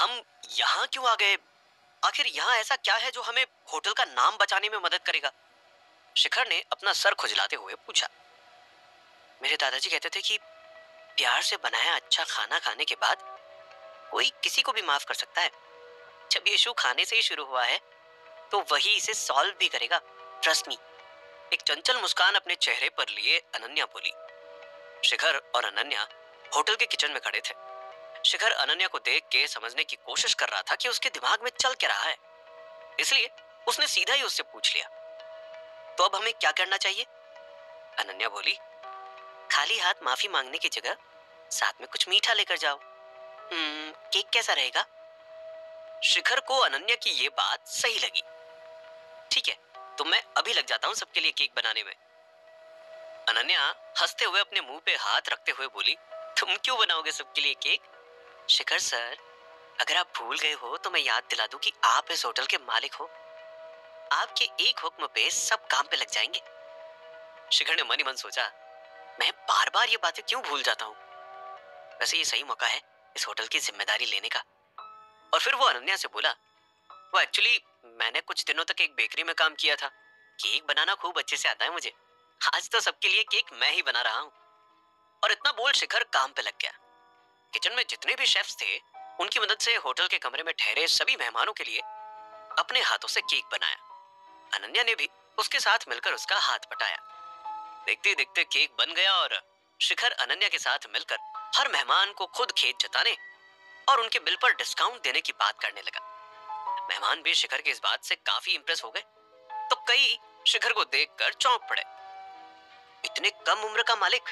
हम यहाँ क्यों आ गए? आखिर यहाँ ऐसा क्या है जो हमें होटल का नाम बचाने में मदद करेगा? शिखर ने अपना सर खुजलाते हुए पूछा। मेरे दादाजी कहते थे कि प्यार से बनाया अच्छा खाना खाने के बाद कोई किसी को भी माफ कर सकता है। जब ये इशू खाने से ही शुरू हुआ है तो वही इसे सॉल्व भी करेगा। Trust me. एक चंचल मुस्कान अपने चेहरे पर लिए अनन्या बोली। शिखर और अनन्या होटल के किचन में खड़े थे। शिखर अनन्या को देख के समझने की कोशिश कर रहा था कि उसके दिमाग में चल क्या रहा है, इसलिए उसने सीधा ही उससे पूछ लिया, तो अब हमें क्या करना चाहिए? अनन्या बोली, खाली हाथ माफी मांगने की जगह साथ में कुछ मीठा लेकर जाओ। केक कैसा रहेगा? शिखर को अनन्या की ये बात सही लगी। ठीक है, तो मैं अभी लग जाता हूँ सबके लिए केक बनाने में। अनन्या हंसते हुए अपने मुंह पे हाथ रखते हुए बोली, तुम क्यों बनाओगे सबके लिए केक? शिखर सर, अगर आप भूल गए हो तो मैं याद दिला दूं कि आप इस होटल के मालिक हो। आपके एक हुक्म पे सब काम पे लग जाएंगे। शिखर ने मन ही मन सोचा, मैं बार बार ये बातें क्यों भूल जाता हूँ। वैसे ये सही मौका है इस होटल की जिम्मेदारी लेने का। और फिर वो अनन्या से बोला, वो एक्चुअली मैंने कुछ दिनों तक एक बेकरी में काम किया था। केक बनाना खूब अच्छे से आता है मुझे। आज तो सबके लिए केक मैं ही बना रहा हूँ। और इतना बोल शिखर काम पे लग गया। किचन में जितने भी शेफ्स थे उनकी मदद से होटल के कमरे में ठहरे सभी मेहमानों के लिए अपने हाथों से केक बनाया। अनन्या ने भी उसके साथ मिलकर उसका हाथ बटाया। देखते देखते केक बन गया और शिखर अनन्या के साथ मिलकर हर मेहमान को खुद खेत जताने और उनके बिल पर डिस्काउंट देने की बात करने लगा। मेहमान भी शिखर की इस बात से काफी इंप्रेस हो गए, तो कई शिखर को देखकर चौंक पड़े। इतने कम उम्र का मालिक,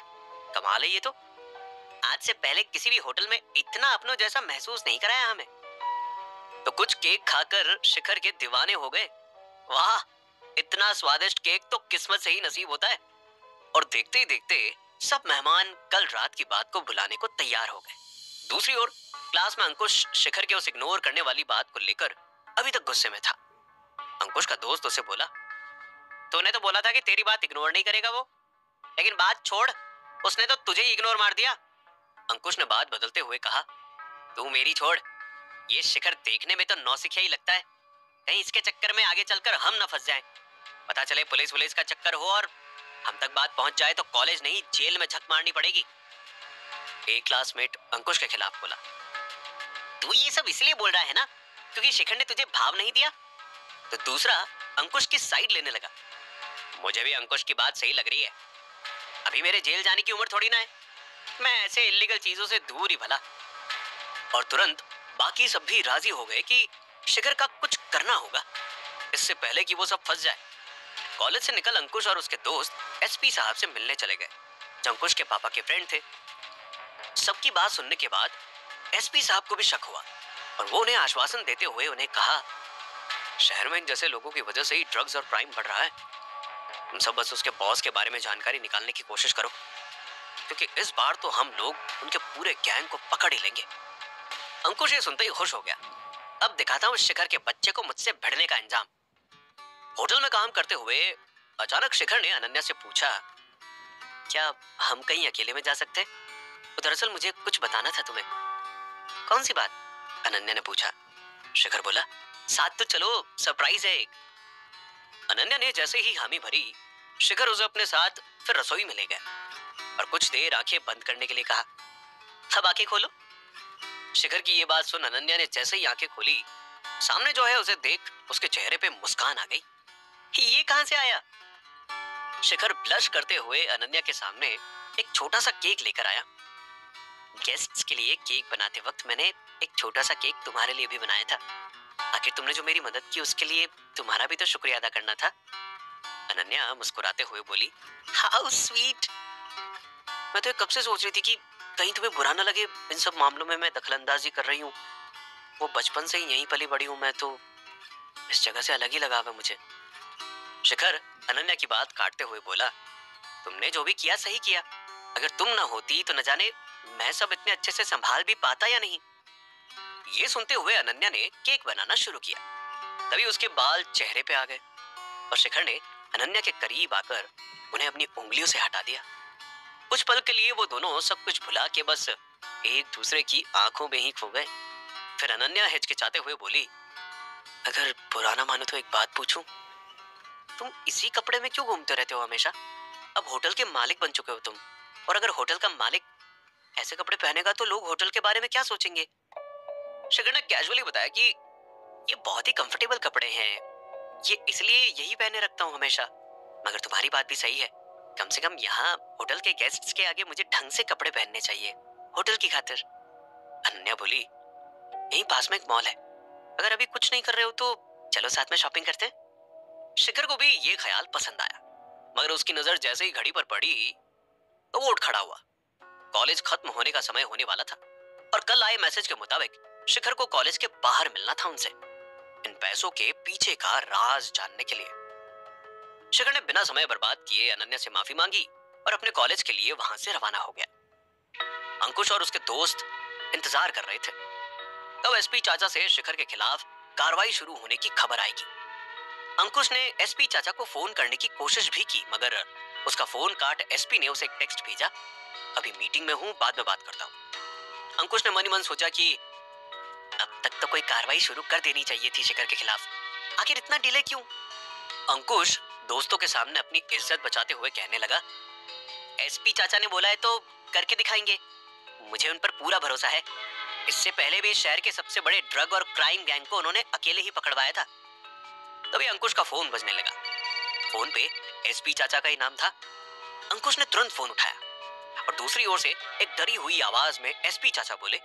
कमाल है ये तो। आज से पहले किसी भी होटल में इतना अपनों जैसा महसूस नहीं कराया हमें। तो कुछ केक खाकर शिखर के दीवाने हो गए। वाह, इतना स्वादिष्ट केक तो किस्मत से ही नसीब होता है। और देखते ही देखते सब मेहमान कल रात की बात को भुलाने को तैयार हो गए। दूसरी ओर क्लास में अंकुश शिखर के उस इग्नोर करने वाली बात को लेकर अभी तक गुस्से में था। अंकुश का दोस्त उसे बोला, तूने तो बोला था कि तेरी बात इग्नोर नहीं करेगा वो, लेकिन बात छोड़, उसने तो तुझे ही इग्नोर मार दिया। अंकुश ने बात बदलते हुए कहा, तू मेरी छोड़, ये शिखर देखने में तो नौसिखिया ही लगता है। कहीं इसके चक्कर में आगे चलकर हम न फंस जाएं। पता चले पुलिस वुलिस का चक्कर हो और हम तक बात पहुंच जाए तो कॉलेज नहीं जेल में झक मारनी पड़ेगी। एक क्लासमेट अंकुश के खिलाफ बोला, तू ये सब इसलिए बोल रहा है ना क्योंकि शिखर ने तुझे भाव नहीं दिया? तो दूसरा अंकुश की साइड लेने लगा, मुझे भी अंकुश की बात सही लग रही है। अभी मेरे जेल जाने की उम्र थोड़ी ना है, मैं ऐसे इल्लीगल चीजों से दूर ही भला। और तुरंत बाकी सब भी राजी हो गए कि शिखर का कुछ करना होगा इससे पहले कि वो सब फंस जाए। कॉलेज से निकल अंकुश और उसके दोस्त एसपी साहब से मिलने चले गए, जो अंकुश के पापा के फ्रेंड थे। सबकी बात सुनने के बाद एसपी साहब को भी शक हुआ और वो उन्हें आश्वासन देते हुए उन्हें कहा, शहर में इन जैसे लोगों की वजह से ही ड्रग्स और क्राइम बढ़ रहा है। तुम सब बस उसके बॉस के बारे में जानकारी निकालने की कोशिश करो, क्योंकि इस बार तो हम लोग उनके पूरे गैंग को पकड़ ही लेंगे। अंकुश ये सुनते ही खुश हो गया। अब दिखाता हूँ शिखर के बच्चे को मुझसे भिड़ने का इंजाम। होटल में काम करते हुए अचानक शिखर ने अनन्या से पूछा, क्या हम कहीं अकेले में जा सकते? तो दरअसल मुझे कुछ बताना था तुम्हें। कौन सी बात? अनन्या ने पूछा। शिखर बोला, साथ तो चलो, सरप्राइज है एक। अनन्या ने जैसे ही हामी भरी, शिखर उसे अपने साथ फिर रसोई में ले गया और कुछ देर आंखें बंद करने के लिए कहा, अब आंखें खोलो। शिखर की ये बात सुन अनन्या ने जैसे ही आंखें खोली, सामने जो है उसे देख उसके चेहरे पे मुस्कान आ गई। ये कहां से आया? शिखर ब्लश करते हुए अनन्या के सामने एक छोटा सा केक लेकर आया। गेस्ट्स के लिए केक बनाते वक्त मैंने एक छोटा सा केक तुम्हारे लिए भी बनाया था। आखिर तुमने जो मेरी मदद की उसके लिए तुम्हारा भी तो शुक्रिया अदा करना था। अनन्या मुस्कुराते हुए बोली, हाउ स्वीट। मैं तो कब से सोच रही थी कि कहीं तुम्हें बुरा ना लगे इन सब मामलों में मैं दखलंदाजी कर रही हूँ। वो बचपन से ही यहीं पली बड़ी हूँ मैं, तो इस जगह से अलग ही लगाव है मुझे। शिखर अनन्या की बात काटते हुए बोला, तुमने जो भी किया सही किया। अगर तुम ना होती तो न जाने मैं सब इतने अच्छे से संभाल भी पाता या नहीं। ये सुनते हुए अनन्या ने केक बनाना शुरू किया। तभी उसके बाल चेहरे पे आ गए और शिखर ने अनन्या के करीब आकर उन्हें अपनी उंगलियों से हटा दिया। कुछ पल के लिए वो दोनों सब कुछ भुला के बस एक दूसरे की आंखों में ही खो गए। फिर अनन्या हिचकिचाते हुए बोली, अगर बुरा ना मानो तो एक बात पूछूं, तुम इसी कपड़े में क्यों घूमते रहते हो हमेशा? अब होटल के मालिक बन चुके हो तुम, और अगर होटल का मालिक ऐसे कपड़े पहनेगा तो लोग होटल के बारे में क्या सोचेंगे? शिखर ने कैजुअली बताया कि ये बहुत ही कंफर्टेबल कपड़े हैं, ये इसलिए यही पहने रखता हूँ हमेशा। मगर तुम्हारी बात भी सही है, कम से कम यहाँ होटल के गेस्ट्स के आगे मुझे ढंग से कपड़े पहनने चाहिए, होटल की खातिर। अनन्या बोली, यहीं पास में एक मॉल है, अगर अभी कुछ नहीं कर रहे हो तो चलो साथ में शॉपिंग करते हैं। शिखर को भी ये ख्याल पसंद आया, मगर उसकी नजर जैसे ही घड़ी पर पड़ी तो वो उठ खड़ा हुआ। कॉलेज खत्म होने का समय होने वाला था और कल आए मैसेज के मुताबिक शिखर को कॉलेज के बाहर मिलना था उनसे, इन पैसों के पीछे का राज जानने के लिए। शिखर ने बिना समय बर्बाद किए अनन्या से माफी मांगी और अपने कॉलेज के लिए वहां से रवाना हो गया। अंकुश और उसके दोस्त इंतजार कर रहे थे कब एसपी चाचा से शिखर के खिलाफ कार्रवाई शुरू होने की खबर आएगी। अंकुश ने एसपी चाचा को फोन करने की कोशिश भी की, मगर उसका फोन काट एसपी ने उसे एक टेक्स्ट भेजा, अभी मीटिंग में हूं, बाद में बात करता हूं। अंकुश ने मन ही मन सोचा कि अब तक तो कोई कार्रवाई शुरू कर देनी चाहिए थी शिखर के खिलाफ, आखिर इतना डिले क्यों? अंकुश दोस्तों के सामने अपनी इज्जत बचाते हुए कहने लगा, एसपी चाचा ने बोला है तो करके दिखाएंगे, मुझे उन पर पूरा भरोसा है। इससे पहले भी शहर के सबसे बड़े ड्रग और क्राइम गैंग को उन्होंने अकेले ही पकड़वाया था। तभी अंकुश का फोन बजने लगा। फोन पे एसपी चाचा का ही नाम था। अंकुश ने तुरंत फोन उठाया और दूसरी ओर से एक डरी हुई आवाज में एसपी चाचा बोले,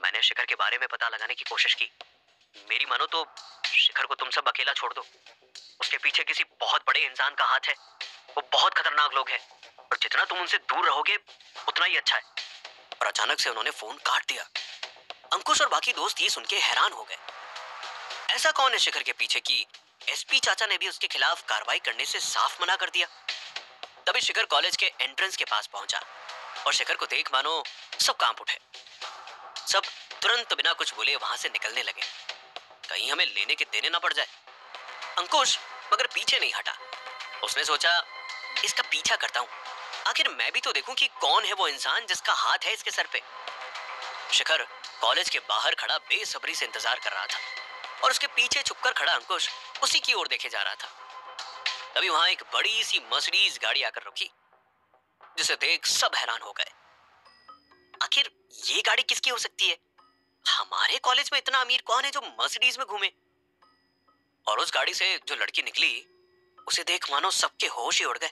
मैंने शिखर के बारे में पता लगाने की कोशिश की, मेरी मानो तो शिखर को तुम सब अकेला छोड़ दो, उसके पीछे किसी बहुत बड़े इंसान का हाथ है, वो बहुत खतरनाक लोग हैं और जितना तुम उनसे दूर रहोगे उतना ही अच्छा है। और अचानक से उन्होंने फोन काट दिया। अंकुश और बाकी दोस्त ये सुन के हैरान हो गए, ऐसा कौन है शिखर के पीछे कि एसपी चाचा ने भी उसके खिलाफ कार्रवाई करने से साफ मना कर दिया। तभी शिखर कॉलेज के एंट्रेंस के पास पहुंचा और शिखर को देख मानो सब कांप उठे। सब तुरंत बिना कुछ बोले वहां से निकलने लगे, कहीं हमें लेने के देने ना पड़ जाए। अंकुश मगर पीछे नहीं हटा, उसने सोचा इसका पीछा करता हूं, आखिर मैं भी तो देखूं कि कौन है वो इंसान जिसका हाथ है इसके सर पे। शिखर कॉलेज के बाहर खड़ा बेसब्री से इंतजार कर रहा था और उसके पीछे छुपकर खड़ा अंकुश उसी की ओर देखे जा रहा था। तभी वहां एक बड़ी सी मर्सिडीज गाड़ी आकर रुकी, जिसे देख सब हैरान हो गए। आखिर ये गाड़ी किसकी हो सकती है? हमारे कॉलेज में इतना अमीर कौन है जो मर्सिडीज में घूमे? और उस गाड़ी से जो लड़की निकली उसे देख मानो सबके होश ही उड़ गए।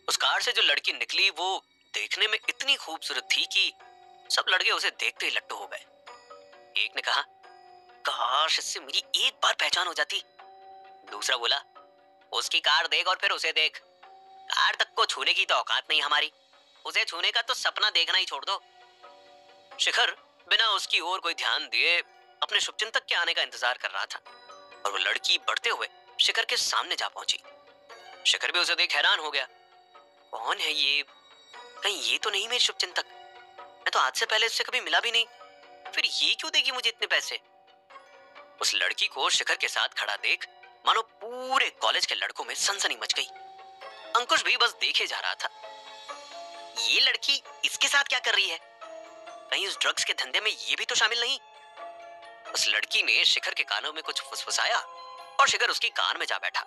उस कार से जो लड़की निकली वो देखने में इतनी खूबसूरत थी कि सब लड़के उसे देखते ही लट्टू हो गए। एक ने कहा, काश इससे मेरी एक बार पहचान हो जाती। दूसरा बोला, उसकी कार देख और फिर उसे देख, कार तक को छूने की तो औकात नहीं हमारी, उसे छूने का तो सपना देखना ही छोड़ दो। शिखर बिना उसकी ओर कोई ध्यान दिए अपने शुभचिंतक के आने का इंतजार कर रहा था और वो लड़की बढ़ते हुए शिखर के सामने जा पहुंची। शिखर भी उसे देख हैरान हो गया, कौन है ये? कहीं ये तो नहीं मेरी शुभचिंतक? मैं तो आज से पहले इससे कभी मिला भी नहीं, फिर ये क्यों देगी मुझे इतने पैसे? उस लड़की को शिखर के साथ खड़ा देख मानो पूरे कॉलेज के लड़कों में सनसनी मच गई। अंकुश भी बस देखे जा रहा था, ये लड़की इसके साथ क्या कर रही है? कहीं उस ड्रग्स के धंधे में ये भी तो शामिल नहीं? उस लड़की ने शिखर के कानों में कुछ फुसफुसाया और शिखर उसकी कार में जा बैठा।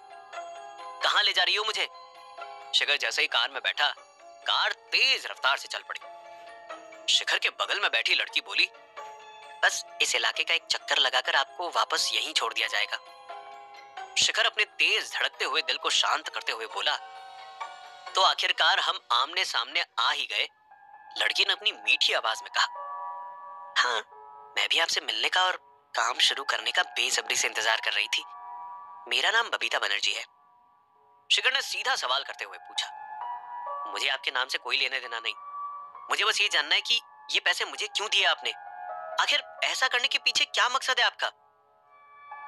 कहां ले जा रही हो मुझे? शिखर जैसे ही कार में बैठा, कार तेज रफ्तार से चल पड़ी। शिखर के बगल में बैठी लड़की बोली, बस इस इलाके का एक चक्कर लगाकर आपको वापस यहीं छोड़ दिया जाएगा। शिखर अपने तेज धड़कते हुए दिल को शांत करते हुए बोला, तो आखिरकार हम आमने सामने आ ही गए। लड़की ने अपनी मीठी आवाज में कहा, हाँ, मैं भी आपसे मिलने का और काम शुरू करने का बेसब्री से इंतजार कर रही थी। मेरा नाम बबीता बनर्जी है। शिखर ने सीधा सवाल करते हुए पूछा, मुझे आपके नाम से कोई लेने देना नहीं, मुझे बस ये जानना है कि ये पैसे मुझे क्यों दिए आपने? आखिर ऐसा करने के पीछे क्या मकसद है आपका?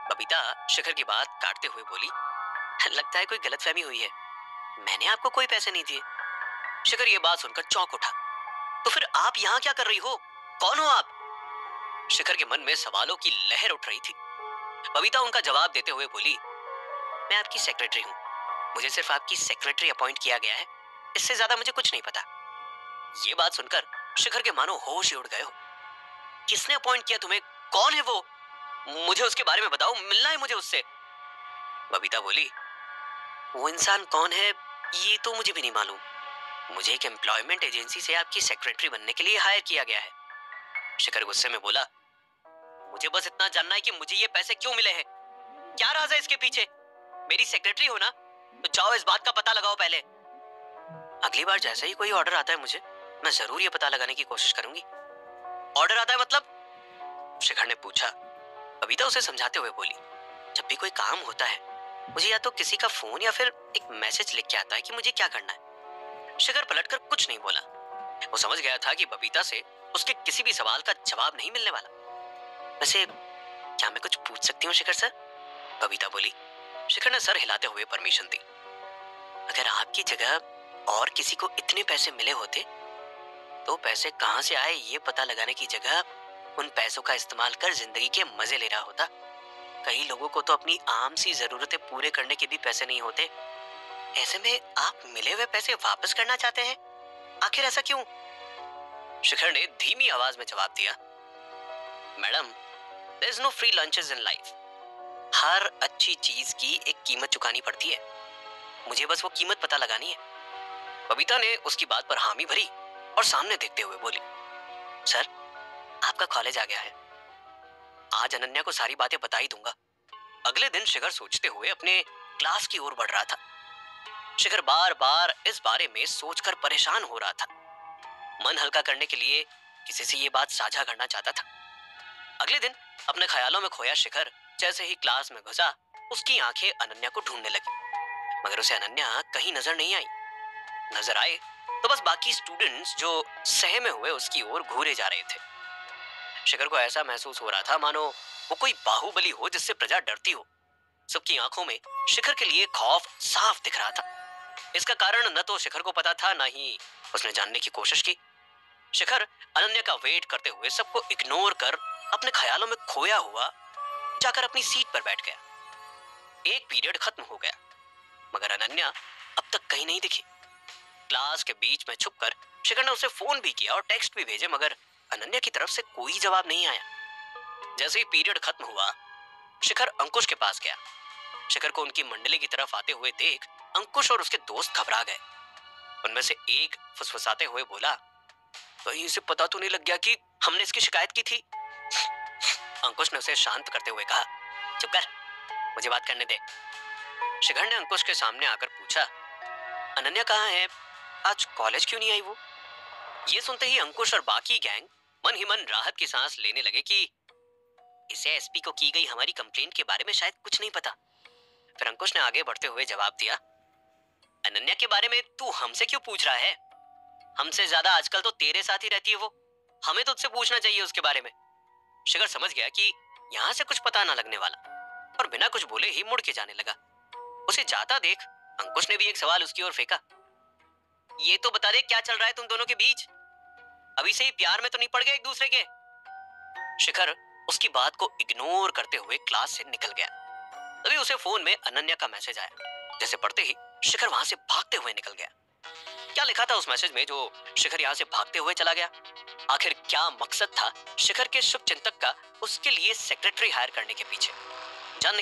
बबीता शिखर की बात काटते हुए बोली, लगता है कोई गलतफहमी हुई है, मैंने आपको कोई पैसे नहीं दिए। शिखर ये बात सुनकर चौंक उठा, तो फिर आप यहाँ क्या कर रही हो? कौन हो आप? शिखर के मन में सवालों की लहर उठ रही थी। बबीता उनका जवाब देते हुए बोली, मैं आपकी सेक्रेटरी हूँ, मुझे सिर्फ आपकी सेक्रेटरी अपॉइंट किया गया है, इससे ज्यादा मुझे कुछ नहीं पता। ये बात सुनकर शिखर के मानो होश ही उड़ गए हो। किसने अपॉइंट किया तुम्हें? कौन है वो? मुझे उसके बारे में बताओ, मिलना है मुझे उससे। बबीता बोली, वो इंसान कौन है ये तो मुझे भी नहीं मालूम। मुझे एक एम्प्लॉयमेंट एजेंसी से आपकी सेक्रेटरी बनने के लिए हायर किया गया है। शिखर गुस्से में बोला, मुझे बस इतना जानना है कि मुझे ये पैसे क्यों मिले हैं, क्या राज है इसके पीछे? मेरी सेक्रेटरी हो ना, तो जाओ इस बात का पता लगाओ पहले। अगली बार जैसे ही कोई ऑर्डर आता है मुझे, मैं जरूर ये पता लगाने की कोशिश करूंगी। ऑर्डर आता है मतलब? शिखर ने पूछा। बबीता उसे समझाते हुए बोली, जब भी कोई काम होता है मुझे या तो किसी का फोन या फिर एक मैसेज लिख के आता है कि मुझे क्या करना है। शिखर पलटकर कुछ नहीं बोला। वो समझ गया था कि बबीता से उसके किसी भी सवाल का जवाब नहीं मिलने वाला। वैसे क्या मैं कुछ पूछ सकती हूँ शिखर सर? बबीता बोली। शिखर ने सर हिलाते हुए परमिशन दी। अगर आपकी जगह और किसी को इतने पैसे मिले होते तो पैसे कहां से आए ये पता लगाने की जगह उन पैसों का इस्तेमाल कर जिंदगी के मजे ले रहा होता। कई लोगों को तो अपनी आम सी जरूरतें पूरे करने के भी पैसे नहीं होते। ऐसे में आप मिले हुए पैसे वापस करना चाहते हैं, आखिर ऐसा क्यों? शिखर ने धीमी आवाज में जवाब दिया, madam, there is no free lunches in life. हर अच्छी चीज की एक कीमत चुकानी पड़ती है। मुझे बस वो कीमत पता लगानी है। बबीता ने उसकी बात पर हामी भरी और सामने देखते हुए बोली, सर, आपका कॉलेज आ गया है। आज अनन्या को सारी बातें बता ही दूंगा। अगले दिन शिखर सोचते हुए अपने क्लास की ओर बढ़ रहा था। शिखर बार बार इस बारे में सोचकर परेशान हो रहा था। मन हल्का करने के लिए किसी से ये बात साझा करना चाहता था। अगले दिन अपने ख्यालों में खोया शिखर जैसे ही क्लास में घुसा, उसकी आंखें अनन्या को ढूंढने लगी, मगर उसे अनन्या कहीं नजर नहीं आई। नजर आए तो बस बाकी स्टूडेंट्स जो सहमे हुए उसकी ओर घूरे जा रहे थे। शिखर को ऐसा महसूस हो रहा था मानो वो कोई बाहुबली हो जिससे प्रजा डरती हो। सबकी आंखों में शिखर के लिए खौफ साफ दिख रहा था। इसका कारण न तो शिखर को पता था, न ही उसने जानने की कोशिश की। शिखर अनन्या का वेट करते हुए सबको इग्नोर कर अपने ख्यालों में खोया हुआ जाकर अपनी सीट पर बैठ गया। एक पीरियड खत्म हो गया, मगर अनन्या अब तक कहीं नहीं दिखी। क्लास के बीच में छुपकर शिखर ने उसे फोन भी किया और टेक्स्ट भी भेजे, मगर अनन्या की तरफ से कोई जवाब नहीं आया। जैसे ही पीरियड खत्म हुआ, शिखर अंकुश के पास गया। शिखर को उनकी मंडली की तरफ आते हुए देख अंकुश और उसके दोस्त घबरा गए। उनमें से एक फुसफुसाते हुए बोला, कहीं इसे पता तो नहीं लग गया कि हमने इसकी शिकायत की थी? अंकुश ने उसे शांत करते हुए कहा, चुप कर, मुझे बात करने दे। शिखर ने अंकुश के सामने आकर पूछा, अनन्या कहाँ है? आज कॉलेज क्यों नहीं आई वो? ये सुनते ही अंकुश और बाकी गैंग मन ही मन राहत की सांस लेने लगे कि इसे एसपी को की गई हमारी कंप्लेंट के बारे में शायद कुछ नहीं पता। फिर अंकुश ने आगे बढ़ते हुए जवाब दिया, अनन्या के बारे में तू हमसे क्यों पूछ रहा है? हमसे ज्यादा आजकल तो तेरे साथ ही रहती है वो, हमें तो उससे पूछना चाहिए उसके बारे में। शिखर समझ गया कि यहाँ से कुछ पता ना लगने वाला और बिना कुछ बोले ही मुड़ के जाने लगा। उसे जाता देख अंकुश ने भी एक सवाल उसकी ओर फेंका, ये तो बता दे क्या चल रहा है तुम दोनों के बीच? अभी से ही प्यार में तो नहीं पड़ गए एक दूसरे के? शिखर उसकी बात को इग्नोर करते हुए क्लास से निकल गया। तभी उसे फोन में अनन्या का मैसेज आया। जैसे पढ़ते ही शिखर वहां से भागते हुए निकल गया। क्या लिखा था उस मैसेज में जो शिखर यहाँ से भागते हुए चला गया? आखिर क्या मकसद था शिखर के शुभ चिंतक का उसके लिए सेक्रेटरी हायर करने के पीछे? जानने